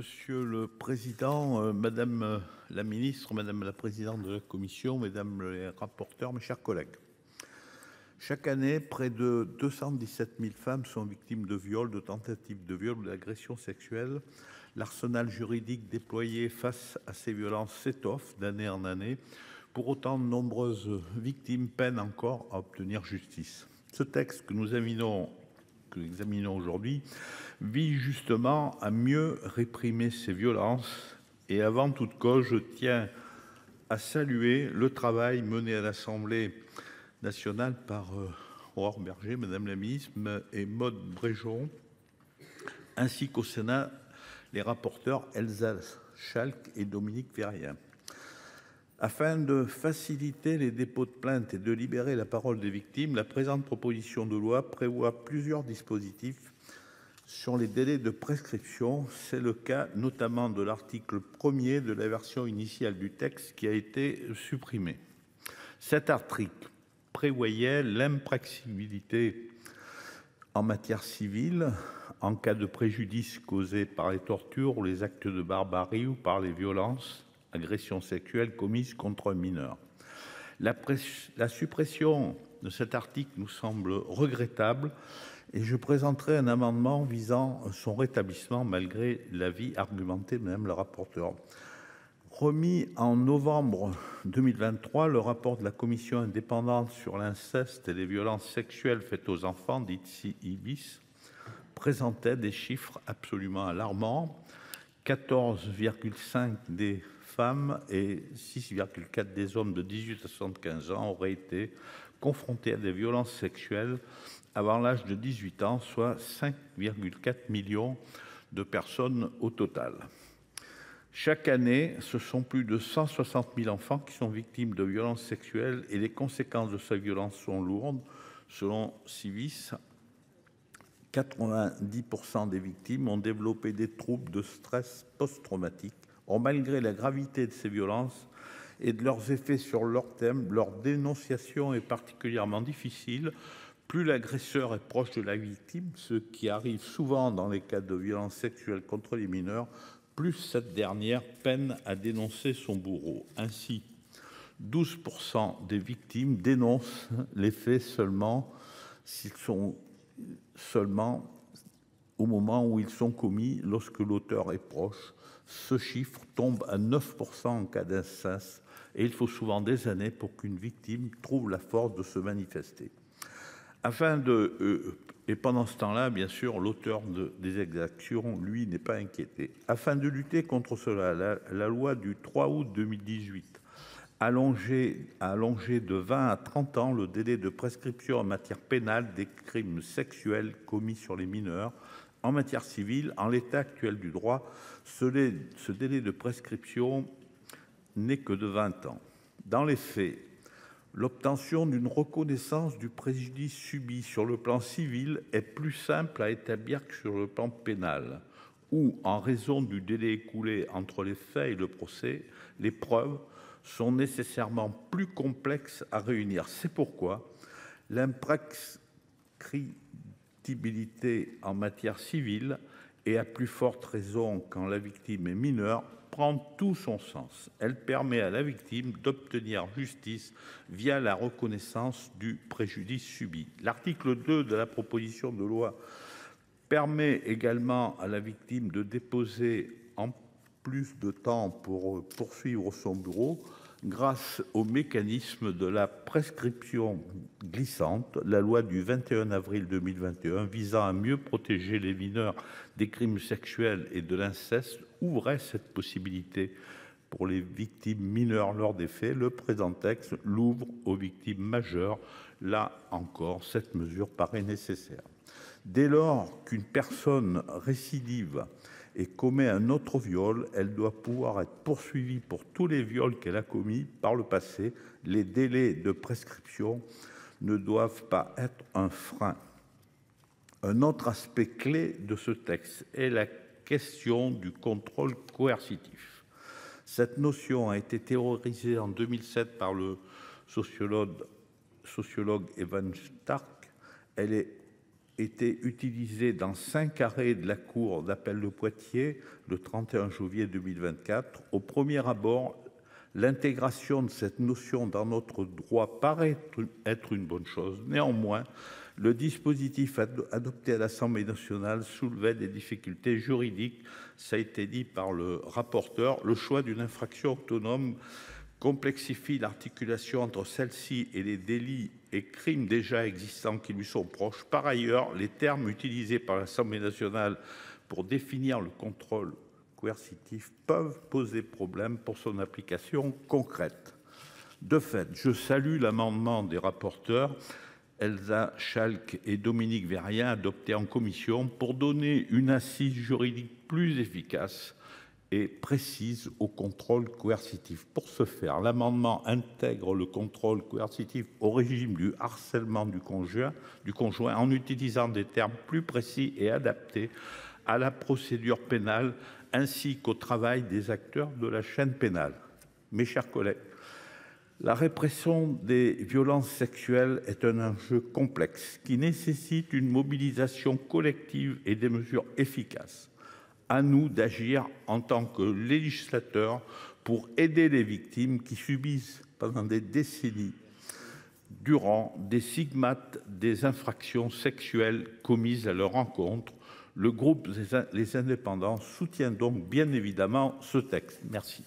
Monsieur le Président, Madame la Ministre, Madame la Présidente de la Commission, Mesdames les rapporteurs, mes chers collègues. Chaque année, près de 217 000 femmes sont victimes de viols, de tentatives de viol ou d'agressions sexuelles. L'arsenal juridique déployé face à ces violences s'étoffe d'année en année. Pour autant, de nombreuses victimes peinent encore à obtenir justice. Ce texte que nous examinons aujourd'hui vise justement à mieux réprimer ces violences. Et avant toute cause, je tiens à saluer le travail mené à l'Assemblée nationale par Aurore Bergé, Madame la Ministre, et Maude Bréjon, ainsi qu'au Sénat, les rapporteurs Elsa Schalck et Dominique Vérien. Afin de faciliter les dépôts de plainte et de libérer la parole des victimes, la présente proposition de loi prévoit plusieurs dispositifs sur les délais de prescription. C'est le cas notamment de l'article 1er de la version initiale du texte qui a été supprimé. Cet article prévoyait l'imprescriptibilité en matière civile en cas de préjudice causé par les tortures ou les actes de barbarie ou par les violences, agressions sexuelles commises contre un mineur. La suppression de cet article nous semble regrettable et je présenterai un amendement visant son rétablissement malgré l'avis argumenté de Madame le rapporteur. Remis en novembre 2023, le rapport de la commission indépendante sur l'inceste et les violences sexuelles faites aux enfants, dite CIVIS, présentait des chiffres absolument alarmants. 14,5 des femmes et 6,4 des hommes de 18 à 75 ans auraient été confrontés à des violences sexuelles avant l'âge de 18 ans, soit 5,4 millions de personnes au total. Chaque année, ce sont plus de 160 000 enfants qui sont victimes de violences sexuelles et les conséquences de ces violences sont lourdes. Selon Civis, 90% des victimes ont développé des troubles de stress post-traumatique. Or, malgré la gravité de ces violences et de leurs effets sur leur thème, leur dénonciation est particulièrement difficile. Plus l'agresseur est proche de la victime, ce qui arrive souvent dans les cas de violences sexuelles contre les mineurs, plus cette dernière peine à dénoncer son bourreau. Ainsi, 12% des victimes dénoncent les faits seulement au moment où ils sont commis, lorsque l'auteur est proche. Ce chiffre tombe à 9% en cas d'inceste et il faut souvent des années pour qu'une victime trouve la force de se manifester. Et pendant ce temps-là, bien sûr, l'auteur des exactions, lui, n'est pas inquiété. Afin de lutter contre cela, la loi du 3 août 2018 a allongé de 20 à 30 ans le délai de prescription en matière pénale des crimes sexuels commis sur les mineurs. En matière civile, en l'état actuel du droit, ce délai de prescription n'est que de 20 ans. Dans les faits, l'obtention d'une reconnaissance du préjudice subi sur le plan civil est plus simple à établir que sur le plan pénal, où, en raison du délai écoulé entre les faits et le procès, les preuves sont nécessairement plus complexes à réunir. C'est pourquoi l'imprescriptibilité en matière civile, et à plus forte raison quand la victime est mineure, prend tout son sens. Elle permet à la victime d'obtenir justice via la reconnaissance du préjudice subi. L'article 2 de la proposition de loi permet également à la victime de déposer en plus de temps pour poursuivre son bourreau grâce au mécanisme de la prescription glissante. La loi du 21 avril 2021 visant à mieux protéger les mineurs des crimes sexuels et de l'inceste ouvrait cette possibilité pour les victimes mineures lors des faits. Le présent texte l'ouvre aux victimes majeures. Là encore, cette mesure paraît nécessaire. Dès lors qu'une personne récidive et commet un autre viol, elle doit pouvoir être poursuivie pour tous les viols qu'elle a commis par le passé. Les délais de prescription ne doivent pas être un frein. Un autre aspect clé de ce texte est la question du contrôle coercitif. Cette notion a été théorisée en 2007 par le sociologue Evan Stark. Elle est été utilisé dans 5 arrêts de la Cour d'appel de Poitiers le 31 janvier 2024. Au premier abord, l'intégration de cette notion dans notre droit paraît être une bonne chose. Néanmoins, le dispositif adopté à l'Assemblée nationale soulevait des difficultés juridiques. Ça a été dit par le rapporteur. Le choix d'une infraction autonome complexifie l'articulation entre celle-ci et les délits et crimes déjà existants qui lui sont proches. Par ailleurs, les termes utilisés par l'Assemblée nationale pour définir le contrôle coercitif peuvent poser problème pour son application concrète. De fait, je salue l'amendement des rapporteurs Elsa Schalck et Dominique Vérien adopté en commission pour donner une assise juridique plus efficace et précise au contrôle coercitif. Pour ce faire, l'amendement intègre le contrôle coercitif au régime du harcèlement du conjoint en utilisant des termes plus précis et adaptés à la procédure pénale ainsi qu'au travail des acteurs de la chaîne pénale. Mes chers collègues, la répression des violences sexuelles est un enjeu complexe qui nécessite une mobilisation collective et des mesures efficaces. À nous d'agir en tant que législateurs pour aider les victimes qui subissent pendant des décennies durant des stigmates des infractions sexuelles commises à leur encontre. Le groupe Les Indépendants soutient donc bien évidemment ce texte. Merci.